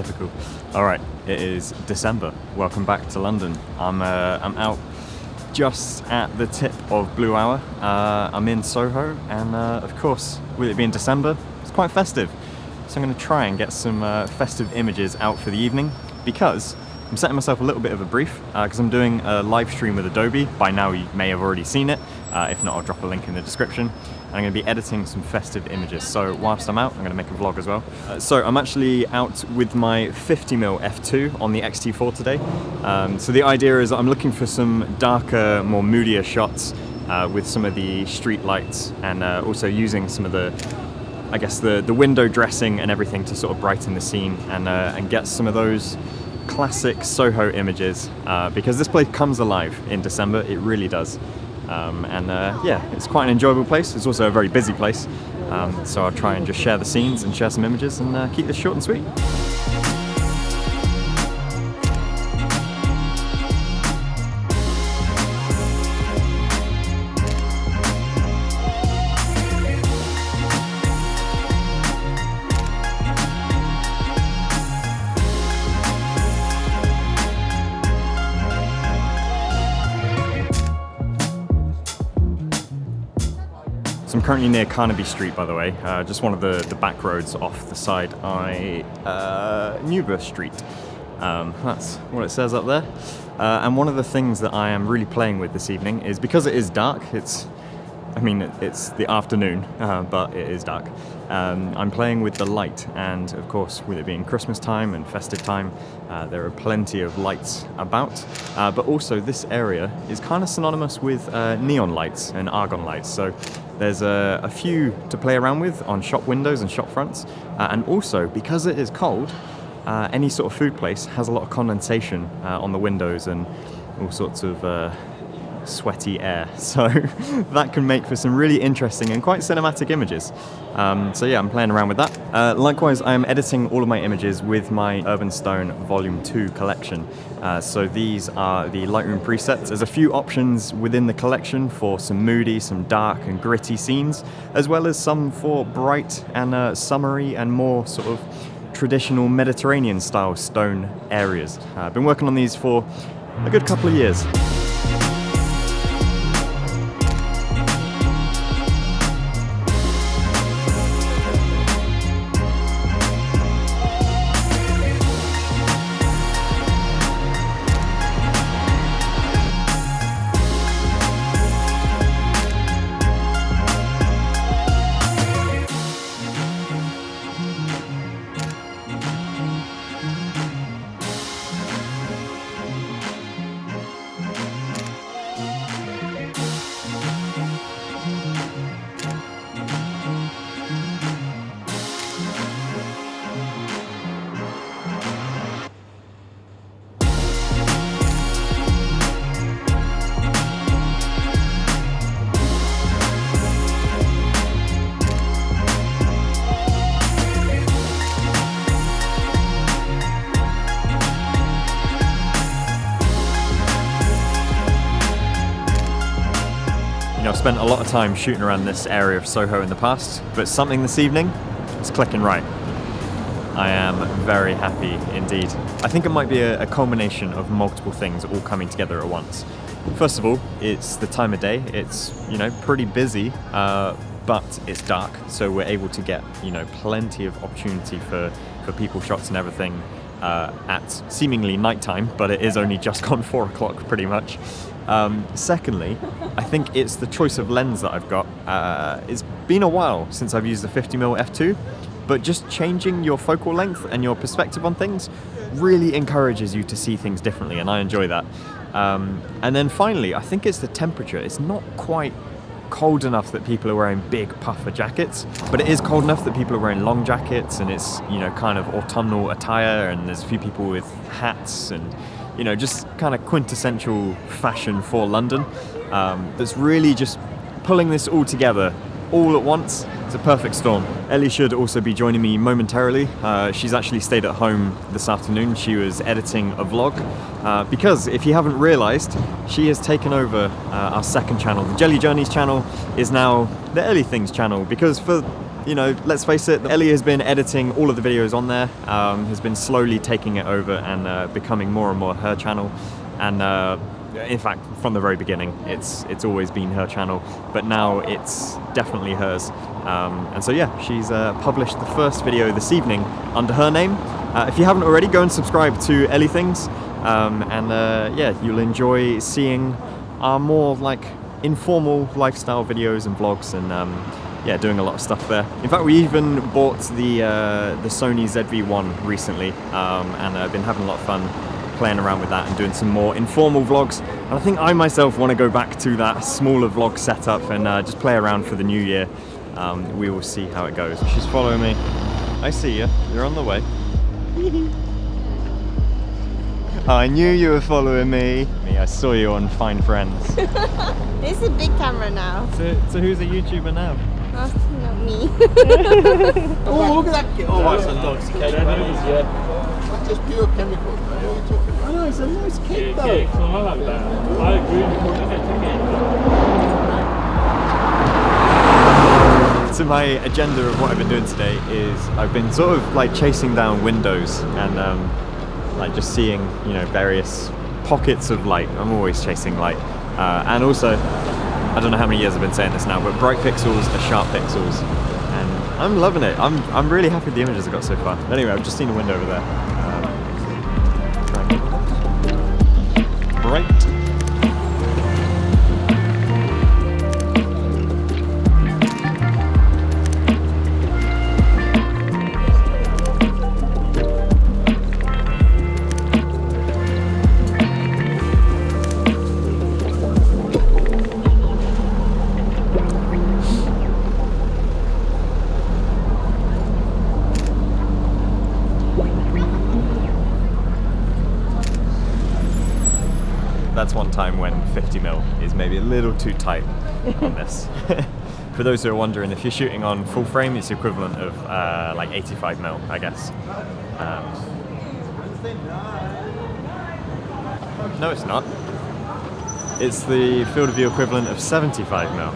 Typical. All right, it is December. Welcome back to London. I'm out just at the tip of Blue Hour. I'm in Soho, and of course, with it being December, it's quite festive. So I'm going to try and get some festive images out for the evening, because I'm setting myself a little bit of a brief, because I'm doing a live stream with Adobe. By now you may have already seen it. If not, I'll drop a link in the description. And I'm going to be editing some festive images. So whilst I'm out, I'm going to make a vlog as well. So I'm actually out with my 50mm f2 on the X-T4 today. So the idea is I'm looking for some darker, more moodier shots with some of the street lights, and also using some of the, I guess, the window dressing and everything to sort of brighten the scene and get some of those classic Soho images, because this place comes alive in December. It really does. Yeah, it's quite an enjoyable place. It's also a very busy place, so I'll try and just share the scenes and share some images and keep this short and sweet. So I'm currently near Carnaby Street, by the way, just one of the back roads off the side Newburgh Street. That's what it says up there. And one of the things that I am really playing with this evening is, because it is dark, it's the afternoon, but it is dark. I'm playing with the light, and of course, with it being Christmas time and festive time, there are plenty of lights about, but also this area is kind of synonymous with neon lights and argon lights. So there's a few to play around with on shop windows and shop fronts, and also because it is cold, any sort of food place has a lot of condensation on the windows and all sorts of sweaty air, so that can make for some really interesting and quite cinematic images. So yeah, I'm playing around with that. Likewise, I am editing all of my images with my Urban Stone Volume 2 collection. So these are the Lightroom presets. There's a few options within the collection for some moody, some dark and gritty scenes, as well as some for bright and summery and more sort of traditional Mediterranean style stone areas. I've been working on these for a good couple of years. I've spent a lot of time shooting around this area of Soho in the past, but something this evening is clicking right. I am very happy indeed. I think it might be a culmination of multiple things all coming together at once. First of all, it's the time of day. It's, pretty busy, but it's dark, so we're able to get, plenty of opportunity for people shots and everything at seemingly nighttime, but it is only just gone 4 o'clock pretty much. Secondly, I think it's the choice of lens that I've got. It's been a while since I've used the 50mm f2, but just changing your focal length and your perspective on things really encourages you to see things differently, and I enjoy that. And then finally, I think it's the temperature. It's not quite cold enough that people are wearing big puffer jackets, but it is cold enough that people are wearing long jackets, and it's, kind of autumnal attire, and there's a few people with hats and, just kind of quintessential fashion for London. That's really just pulling this all together all at once. It's a perfect storm. Ellie should also be joining me momentarily. She's actually stayed at home this afternoon. She was editing a vlog because, if you haven't realised, she has taken over our second channel. The Jelly Journeys channel is now the Ellie Things channel, because for you know, let's face it, Ellie has been editing all of the videos on there, has been slowly taking it over and becoming more and more her channel. And in fact, from the very beginning, it's always been her channel, but now it's definitely hers. And so yeah, she's published the first video this evening under her name. If you haven't already, go and subscribe to Ellie Things, and yeah, you'll enjoy seeing our more like informal lifestyle videos and vlogs, and yeah, doing a lot of stuff there. In fact, we even bought the Sony ZV-1 recently, and I've been having a lot of fun playing around with that and doing some more informal vlogs. And I think I myself want to go back to that smaller vlog setup and just play around for the new year. We will see how it goes. She's following me. I see you. You're on the way. I knew you were following me. I saw you on Find Friends. It's a big camera now. So who's a YouTuber now? Oh, not me. Oh, look at that! Oh, that's intoxicating. That's just pure chemicals, man. What are you talking about? I know, it's a nice cake though. I agree. So my agenda of what I've been doing today is I've been sort of like chasing down windows and like just seeing, you know, various pockets of light. I'm always chasing light, and also, I don't know how many years I've been saying this now, but bright pixels are sharp pixels, and I'm loving it. I'm really happy with the images I got so far. But anyway, I've just seen a window over there. Bright. That's one time when 50mm is maybe a little too tight on this. For those who are wondering, if you're shooting on full frame, it's the equivalent of like 85mm, I guess. No, it's not. It's the field of view equivalent of 75mm.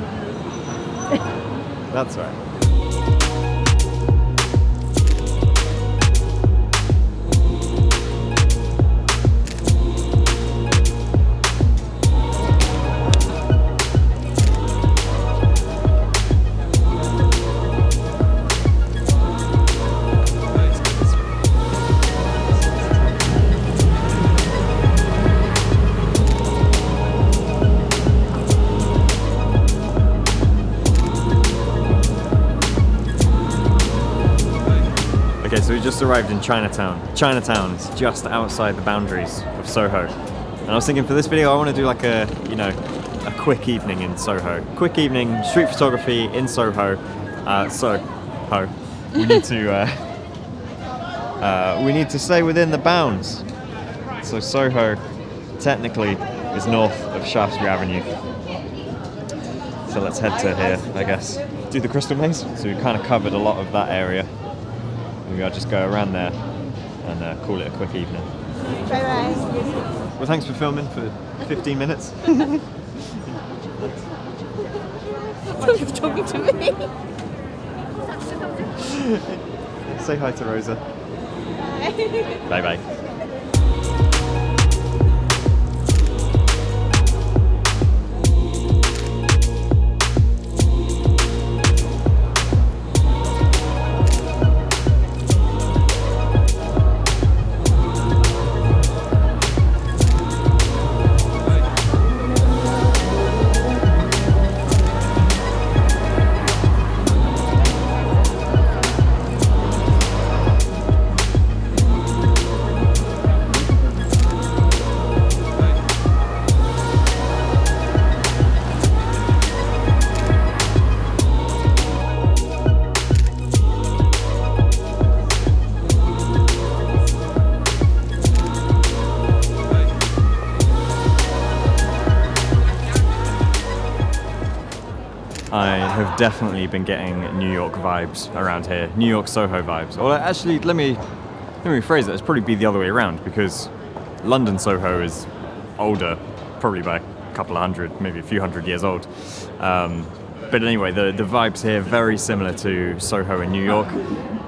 That's right. Okay, so we just arrived in Chinatown. Chinatown's just outside the boundaries of Soho. And I was thinking for this video I want to do like a, you know, a quick evening in Soho. Quick evening, street photography in Soho. Soho. We need to stay within the bounds. So Soho technically is north of Shaftesbury Avenue. So let's head to here, I guess. Do the Crystal Maze. So we kind of covered a lot of that area. Maybe I'll just go around there and call it a quick evening. Bye bye. Well, thanks for filming for 15 minutes. You're talking to me. Say hi to Rosa. Bye. Bye bye. I have definitely been getting New York vibes around here, New York Soho vibes. Well, actually, let me rephrase it. It's probably be the other way around, because London Soho is older, probably by a couple of hundred, maybe a few hundred years old. But anyway, the vibes here very similar to Soho in New York,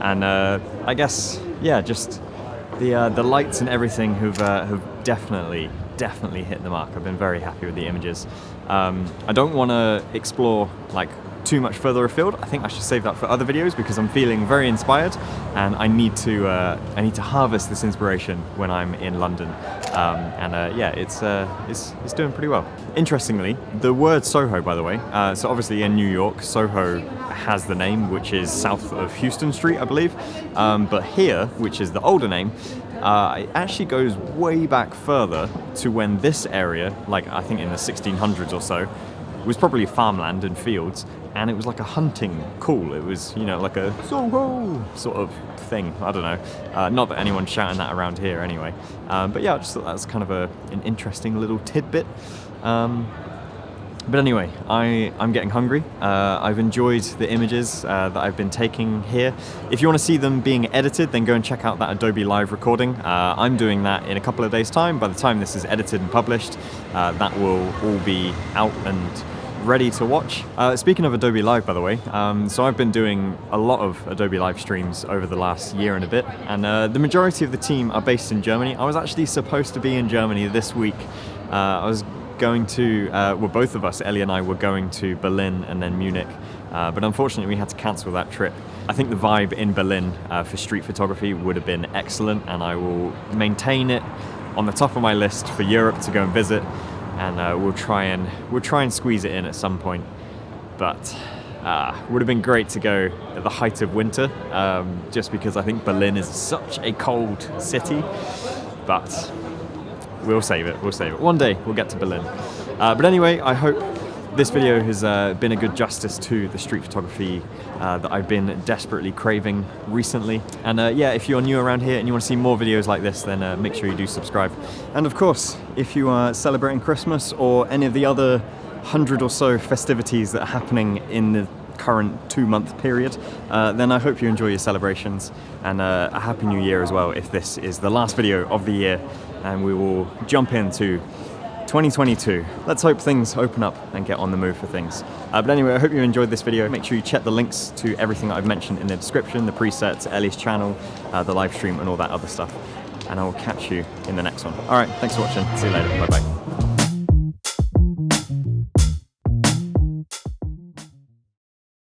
and I guess yeah, just the lights and everything have definitely hit the mark. I've been very happy with the images. I don't want to explore like too much further afield. I think I should save that for other videos because I'm feeling very inspired, and I need to harvest this inspiration when I'm in London. Yeah, it's doing pretty well. Interestingly, the word Soho, by the way, so obviously in New York, Soho has the name, which is south of Houston Street, I believe. But here, which is the older name, it actually goes way back further to when this area, like I think in the 1600s or so, was probably farmland and fields, and it was like a hunting call. It was, you know, like a Soho sort of thing. I don't know. Not that anyone's shouting that around here anyway. But yeah, I just thought that was kind of an interesting little tidbit. But anyway, I'm getting hungry. I've enjoyed the images that I've been taking here. If you want to see them being edited, then go and check out that Adobe Live recording. I'm doing that in a couple of days' time. By the time this is edited and published, that will all be out and ready to watch. Speaking of Adobe Live, by the way, so I've been doing a lot of Adobe Live streams over the last year and a bit, and the majority of the team are based in Germany. I was actually supposed to be in Germany this week. I was going to, well, both of us, Ellie and I, were going to Berlin and then Munich, but unfortunately we had to cancel that trip. I think the vibe in Berlin for street photography would have been excellent, and I will maintain it on the top of my list for Europe to go and visit. And we'll try and squeeze it in at some point, but would have been great to go at the height of winter, just because I think Berlin is such a cold city. But we'll save it. One day we'll get to Berlin. But anyway, I hope this video has been a good justice to the street photography that I've been desperately craving recently. And yeah, if you're new around here and you want to see more videos like this, then make sure you do subscribe. And of course, if you are celebrating Christmas or any of the other 100 or so festivities that are happening in the current 2-month period, then I hope you enjoy your celebrations, and a Happy New Year as well if this is the last video of the year, and we will jump into 2022. Let's hope things open up and get on the move for things. But anyway, I hope you enjoyed this video. Make sure you check the links to everything that I've mentioned in the description, the presets, Ellie's channel, the live stream, and all that other stuff. And I will catch you in the next one. All right, thanks for watching. See you later. Bye-bye.